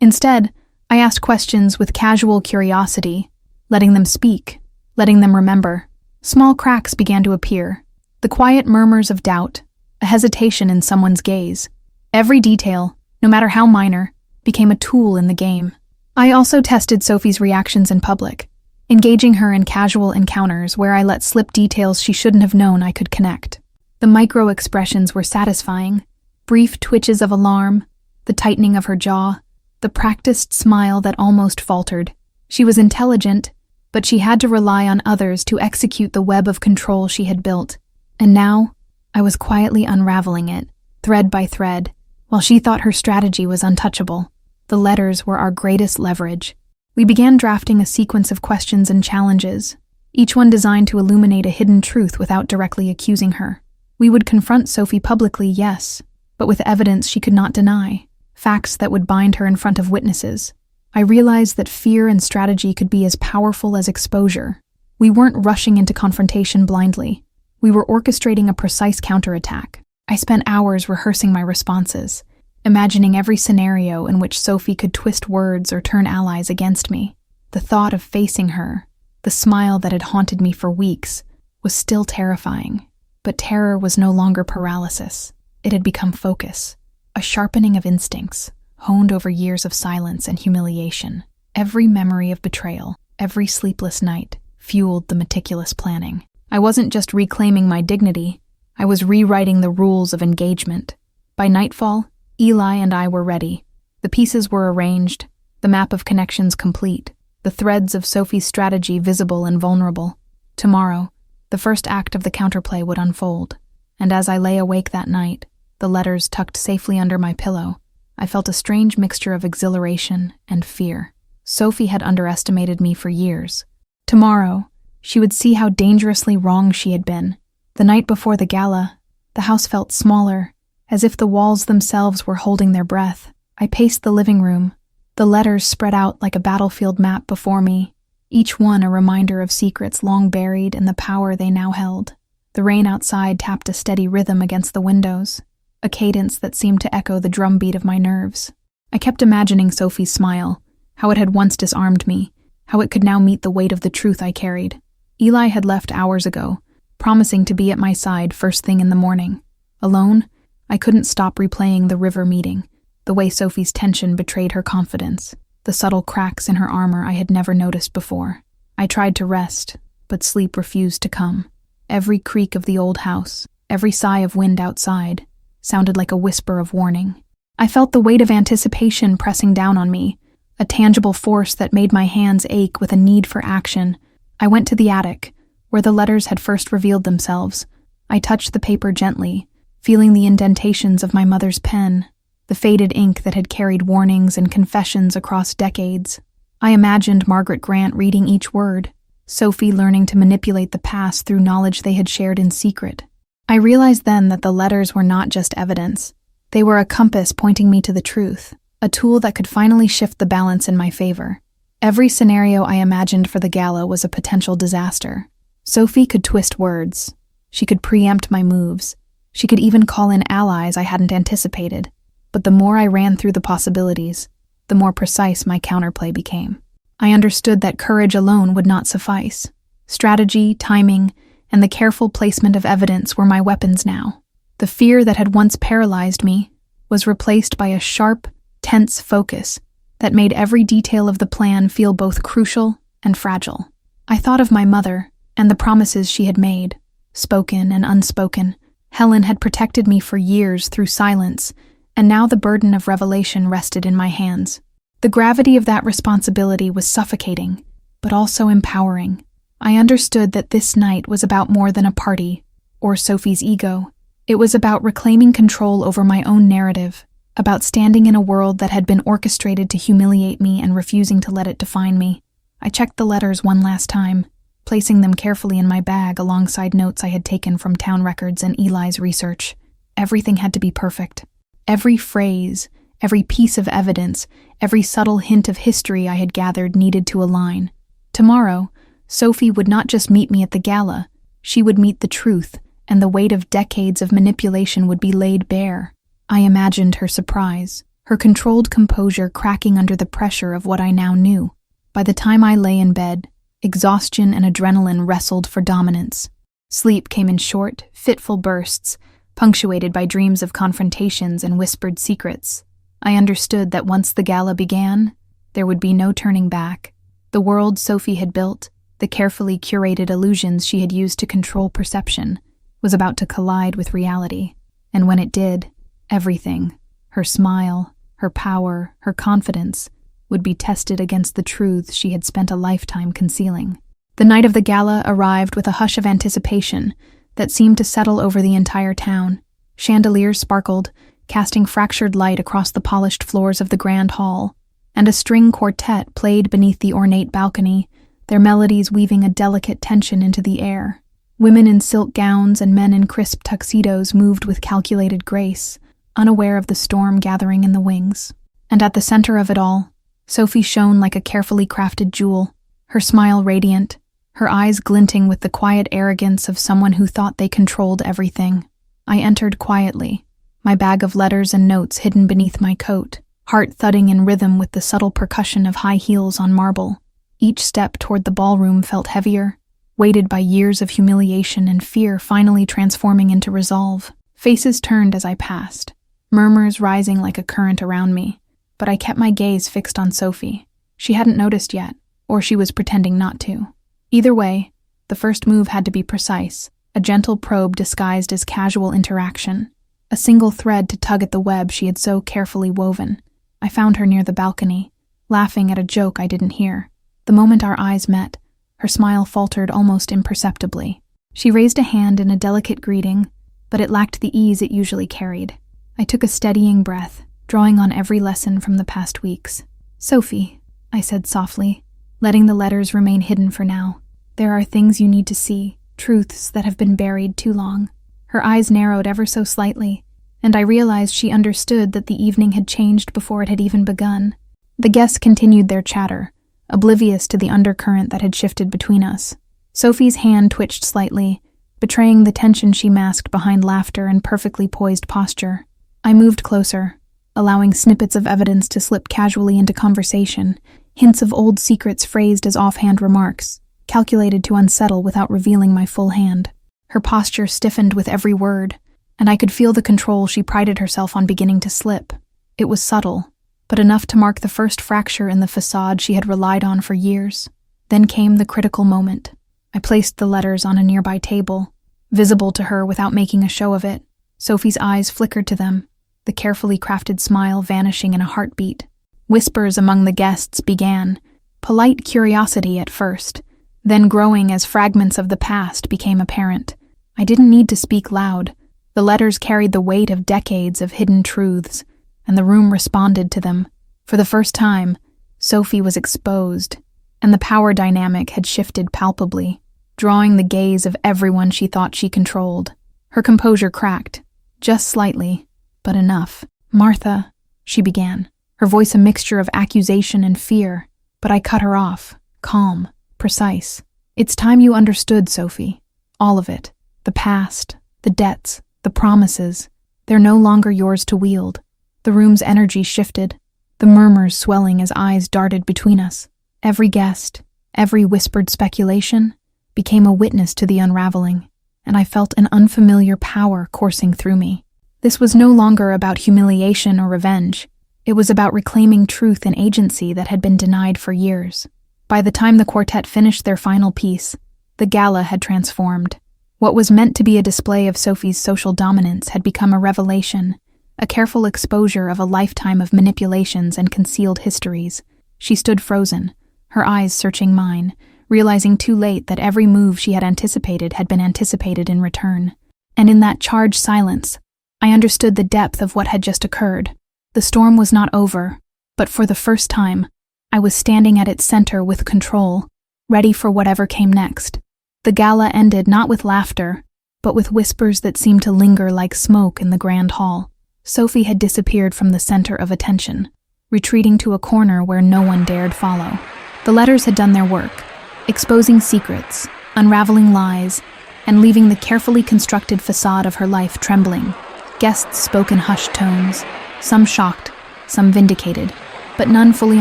Instead, I asked questions with casual curiosity, letting them speak, letting them remember. Small cracks began to appear, the quiet murmurs of doubt, a hesitation in someone's gaze. Every detail, no matter how minor, became a tool in the game. I also tested Sophie's reactions in public. engaging her in casual encounters where I let slip details she shouldn't have known I could connect. The micro-expressions were satisfying, brief twitches of alarm, the tightening of her jaw, the practiced smile that almost faltered. She was intelligent, but she had to rely on others to execute the web of control she had built. And now, I was quietly unraveling it, thread by thread, while she thought her strategy was untouchable. The letters were our greatest leverage. We began drafting a sequence of questions and challenges, each one designed to illuminate a hidden truth without directly accusing her. We would confront Sophie publicly, yes, but with evidence she could not deny, facts that would bind her in front of witnesses. I realized that fear and strategy could be as powerful as exposure. We weren't rushing into confrontation blindly. We were orchestrating a precise counterattack. I spent hours rehearsing my responses, imagining every scenario in which Sophie could twist words or turn allies against me. The thought of facing her, the smile that had haunted me for weeks, was still terrifying. But terror was no longer paralysis. It had become focus, a sharpening of instincts, honed over years of silence and humiliation. Every memory of betrayal, every sleepless night, fueled the meticulous planning. I wasn't just reclaiming my dignity, I was rewriting the rules of engagement. By nightfall, Eli and I were ready. The pieces were arranged, the map of connections complete, the threads of Sophie's strategy visible and vulnerable. Tomorrow, the first act of the counterplay would unfold, and as I lay awake that night, the letters tucked safely under my pillow, I felt a strange mixture of exhilaration and fear. Sophie had underestimated me for years. Tomorrow, she would see how dangerously wrong she had been. The night before the gala, the house felt smaller, as if the walls themselves were holding their breath. I paced the living room, the letters spread out like a battlefield map before me, each one a reminder of secrets long buried and the power they now held. The rain outside tapped a steady rhythm against the windows, a cadence that seemed to echo the drumbeat of my nerves. I kept imagining Sophie's smile, how it had once disarmed me, how it could now meet the weight of the truth I carried. Eli had left hours ago, promising to be at my side first thing in the morning. Alone, I couldn't stop replaying the river meeting, the way Sophie's tension betrayed her confidence, the subtle cracks in her armor I had never noticed before. I tried to rest, but sleep refused to come. Every creak of the old house, every sigh of wind outside, sounded like a whisper of warning. I felt the weight of anticipation pressing down on me, a tangible force that made my hands ache with a need for action. I went to the attic, where the letters had first revealed themselves. I touched the paper gently, feeling the indentations of my mother's pen, the faded ink that had carried warnings and confessions across decades. I imagined Margaret Grant reading each word, Sophie learning to manipulate the past through knowledge they had shared in secret. I realized then that the letters were not just evidence. They were a compass pointing me to the truth, a tool that could finally shift the balance in my favor. Every scenario I imagined for the gala was a potential disaster. Sophie could twist words. She could preempt my moves. She could even call in allies I hadn't anticipated. But the more I ran through the possibilities, the more precise my counterplay became. I understood that courage alone would not suffice. Strategy, timing, and the careful placement of evidence were my weapons now. The fear that had once paralyzed me was replaced by a sharp, tense focus that made every detail of the plan feel both crucial and fragile. I thought of my mother and the promises she had made, spoken and unspoken. Helen had protected me for years through silence, and now the burden of revelation rested in my hands. The gravity of that responsibility was suffocating, but also empowering. I understood that this night was about more than a party or Sophie's ego. It was about reclaiming control over my own narrative, about standing in a world that had been orchestrated to humiliate me and refusing to let it define me. I checked the letters one last time, placing them carefully in my bag alongside notes I had taken from town records and Eli's research. Everything had to be perfect. Every phrase, every piece of evidence, every subtle hint of history I had gathered needed to align. Tomorrow, Sophie would not just meet me at the gala, she would meet the truth, and the weight of decades of manipulation would be laid bare. I imagined her surprise, her controlled composure cracking under the pressure of what I now knew. By the time I lay in bed, exhaustion and adrenaline wrestled for dominance. Sleep came in short, fitful bursts, punctuated by dreams of confrontations and whispered secrets. I understood that once the gala began, there would be no turning back. The world Sophie had built, The carefully curated illusions she had used to control perception was about to collide with reality. And when it did, everything, her smile, her power, her confidence, would be tested against the truths she had spent a lifetime concealing. The night of the gala arrived with a hush of anticipation that seemed to settle over the entire town. Chandeliers sparkled, casting fractured light across the polished floors of the grand hall, and a string quartet played beneath the ornate balcony, their melodies weaving a delicate tension into the air. Women in silk gowns and men in crisp tuxedos moved with calculated grace, unaware of the storm gathering in the wings. And at the center of it all, Sophie shone like a carefully crafted jewel, her smile radiant, her eyes glinting with the quiet arrogance of someone who thought they controlled everything. I entered quietly, my bag of letters and notes hidden beneath my coat, heart thudding in rhythm with the subtle percussion of high heels on marble. Each step toward the ballroom felt heavier, weighted by years of humiliation and fear finally transforming into resolve. Faces turned as I passed, murmurs rising like a current around me, but I kept my gaze fixed on Sophie. She hadn't noticed yet, or she was pretending not to. Either way, the first move had to be precise, a gentle probe disguised as casual interaction, a single thread to tug at the web she had so carefully woven. I found her near the balcony, laughing at a joke I didn't hear. The moment our eyes met, her smile faltered almost imperceptibly. She raised a hand in a delicate greeting, but it lacked the ease it usually carried. I took a steadying breath, drawing on every lesson from the past weeks. "Sophie," I said softly, letting the letters remain hidden for now. "There are things you need to see, truths that have been buried too long." Her eyes narrowed ever so slightly, and I realized she understood that the evening had changed before it had even begun. The guests continued their chatter, oblivious to the undercurrent that had shifted between us. Sophie's hand twitched slightly, betraying the tension she masked behind laughter and perfectly poised posture. I moved closer, allowing snippets of evidence to slip casually into conversation, hints of old secrets phrased as offhand remarks, calculated to unsettle without revealing my full hand. Her posture stiffened with every word, and I could feel the control she prided herself on beginning to slip. It was subtle, but enough to mark the first fracture in the facade she had relied on for years. Then came the critical moment. I placed the letters on a nearby table, visible to her without making a show of it. Sophie's eyes flickered to them, the carefully crafted smile vanishing in a heartbeat. Whispers among the guests began, polite curiosity at first, then growing as fragments of the past became apparent. I didn't need to speak loud. The letters carried the weight of decades of hidden truths, and the room responded to them. For the first time, Sophie was exposed, and the power dynamic had shifted palpably, drawing the gaze of everyone she thought she controlled. Her composure cracked, just slightly, but enough. "Martha," she began, her voice a mixture of accusation and fear, but I cut her off, calm, precise. "It's time you understood, Sophie. All of it. The past, the debts, the promises. They're no longer yours to wield." The room's energy shifted, the murmurs swelling as eyes darted between us. Every guest, every whispered speculation, became a witness to the unraveling, and I felt an unfamiliar power coursing through me. This was no longer about humiliation or revenge. It was about reclaiming truth and agency that had been denied for years. By the time the quartet finished their final piece, the gala had transformed. What was meant to be a display of Sophie's social dominance had become a revelation, a careful exposure of a lifetime of manipulations and concealed histories. She stood frozen, her eyes searching mine, realizing too late that every move she had anticipated had been anticipated in return. And in that charged silence, I understood the depth of what had just occurred. The storm was not over, but for the first time, I was standing at its center with control, ready for whatever came next. The gala ended not with laughter, but with whispers that seemed to linger like smoke in the grand hall. Sophie had disappeared from the center of attention, retreating to a corner where no one dared follow. The letters had done their work, exposing secrets, unraveling lies, and leaving the carefully constructed facade of her life trembling. Guests spoke in hushed tones, some shocked, some vindicated, but none fully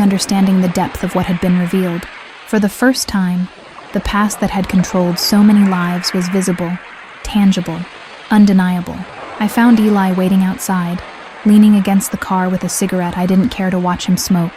understanding the depth of what had been revealed. For the first time, the past that had controlled so many lives was visible, tangible, undeniable. I found Eli waiting outside, leaning against the car with a cigarette I didn't care to watch him smoke.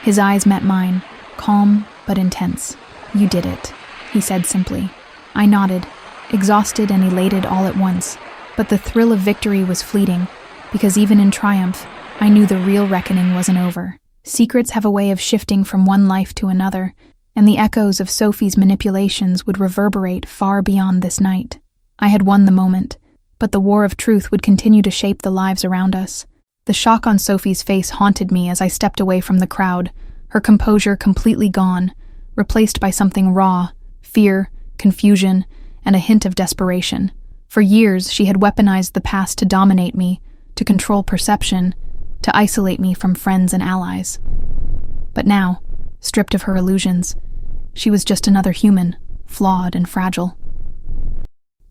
His eyes met mine, calm but intense. "You did it," he said simply. I nodded, exhausted and elated all at once. But the thrill of victory was fleeting, because even in triumph, I knew the real reckoning wasn't over. Secrets have a way of shifting from one life to another, and the echoes of Sophie's manipulations would reverberate far beyond this night. I had won the moment, but the war of truth would continue to shape the lives around us. The shock on Sophie's face haunted me as I stepped away from the crowd, her composure completely gone, replaced by something raw, fear, confusion, and a hint of desperation. For years, she had weaponized the past to dominate me, to control perception, to isolate me from friends and allies. But now, stripped of her illusions, she was just another human, flawed and fragile.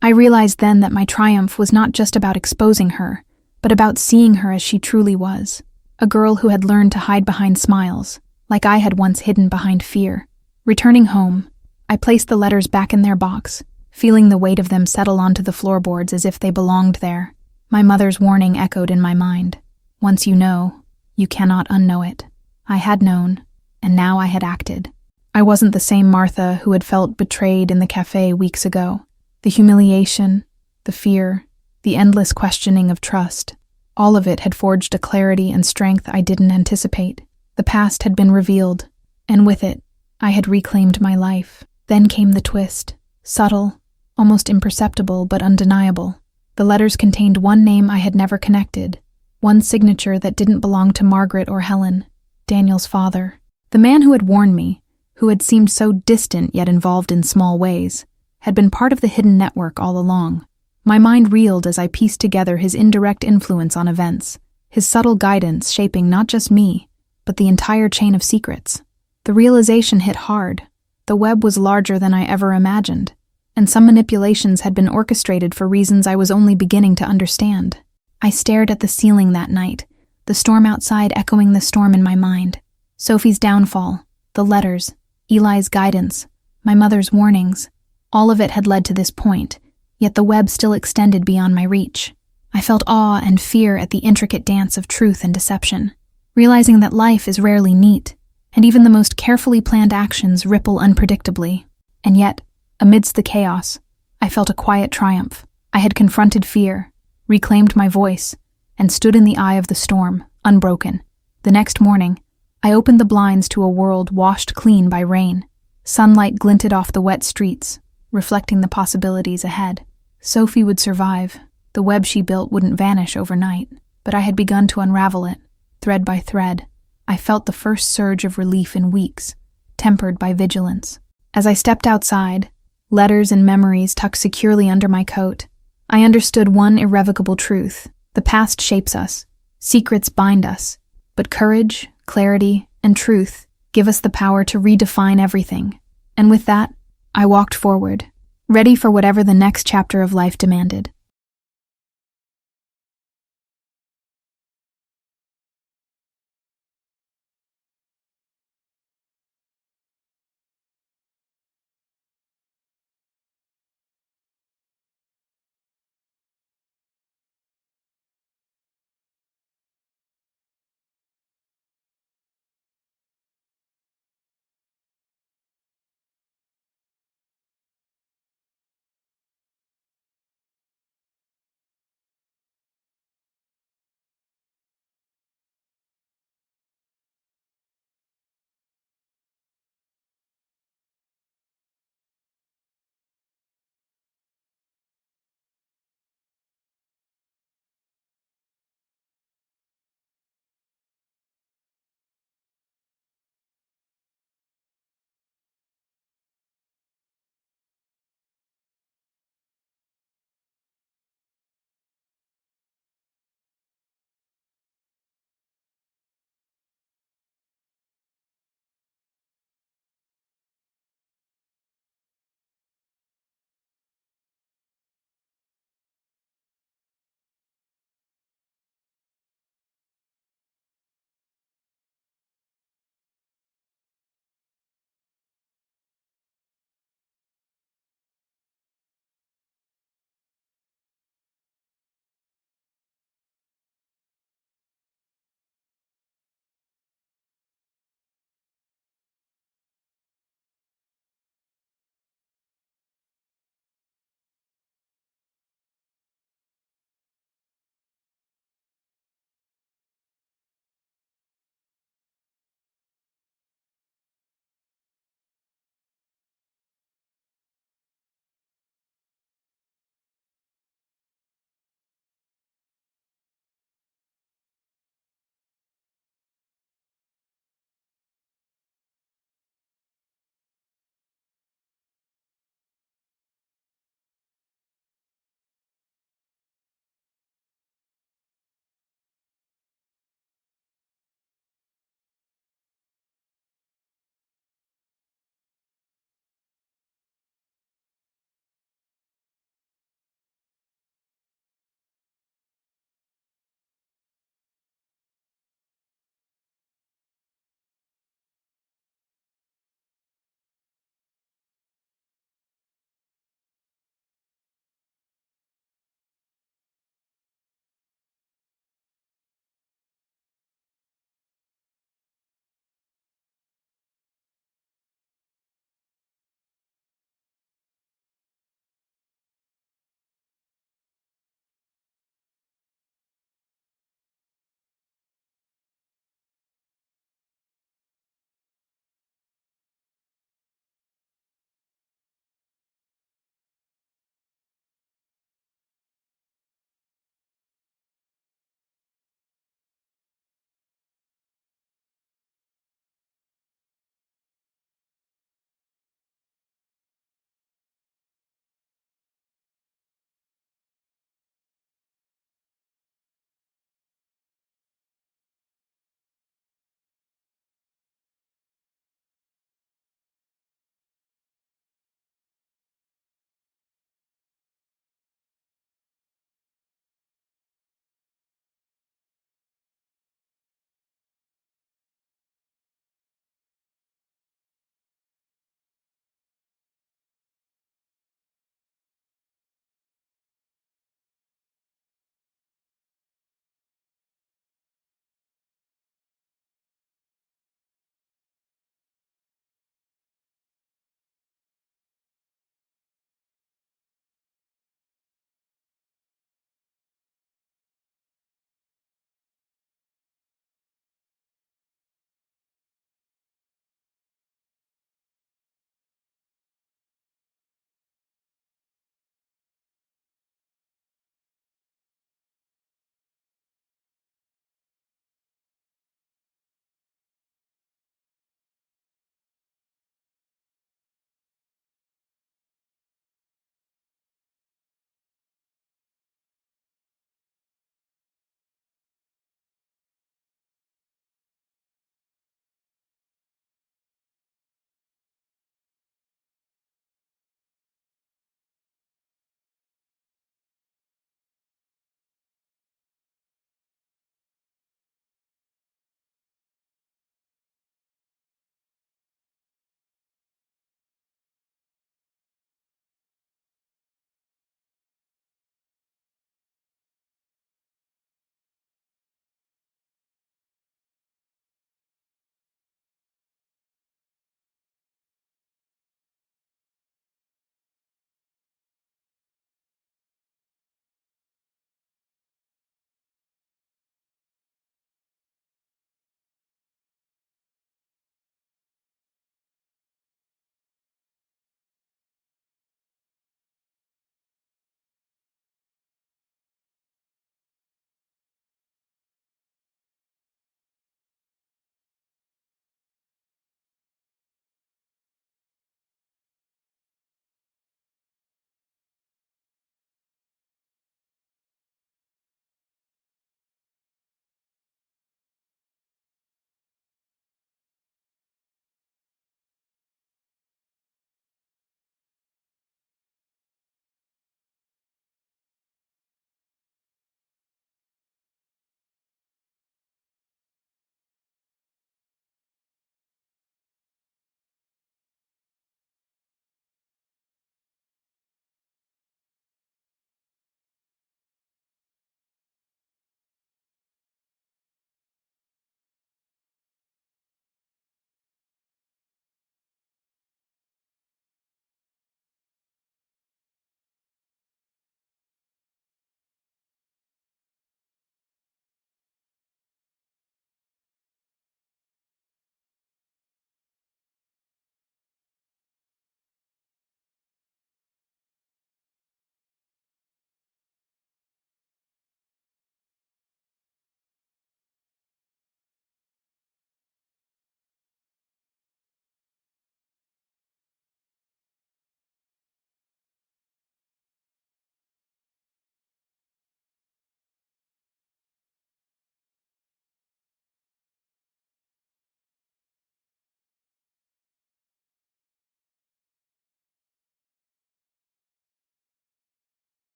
I realized then that my triumph was not just about exposing her, but about seeing her as she truly was, a girl who had learned to hide behind smiles, like I had once hidden behind fear. Returning home, I placed the letters back in their box, feeling the weight of them settle onto the floorboards as if they belonged there. My mother's warning echoed in my mind. Once you know, you cannot unknow it. I had known, and now I had acted. I wasn't the same Martha who had felt betrayed in the cafe weeks ago. The humiliation, the fear, the endless questioning of trust, all of it had forged a clarity and strength I didn't anticipate. The past had been revealed, and with it, I had reclaimed my life. Then came the twist, subtle, almost imperceptible but undeniable. The letters contained one name I had never connected, one signature that didn't belong to Margaret or Helen, Daniel's father. The man who had warned me, who had seemed so distant yet involved in small ways, had been part of the hidden network all along. My mind reeled as I pieced together his indirect influence on events, his subtle guidance shaping not just me, but the entire chain of secrets. The realization hit hard. The web was larger than I ever imagined, and some manipulations had been orchestrated for reasons I was only beginning to understand. I stared at the ceiling that night, the storm outside echoing the storm in my mind. Sophie's downfall, the letters, Eli's guidance, my mother's warnings, all of it had led to this point, yet the web still extended beyond my reach. I felt awe and fear at the intricate dance of truth and deception, realizing that life is rarely neat, and even the most carefully planned actions ripple unpredictably. And yet, amidst the chaos, I felt a quiet triumph. I had confronted fear, reclaimed my voice, and stood in the eye of the storm, unbroken. The next morning, I opened the blinds to a world washed clean by rain. Sunlight glinted off the wet streets, reflecting the possibilities ahead. Sophie would survive. The web she built wouldn't vanish overnight, but I had begun to unravel it, thread by thread. I felt the first surge of relief in weeks, tempered by vigilance. As I stepped outside, letters and memories tucked securely under my coat, I understood one irrevocable truth. The past shapes us, secrets bind us, but courage, clarity, and truth give us the power to redefine everything. And with that, I walked forward, ready for whatever the next chapter of life demanded.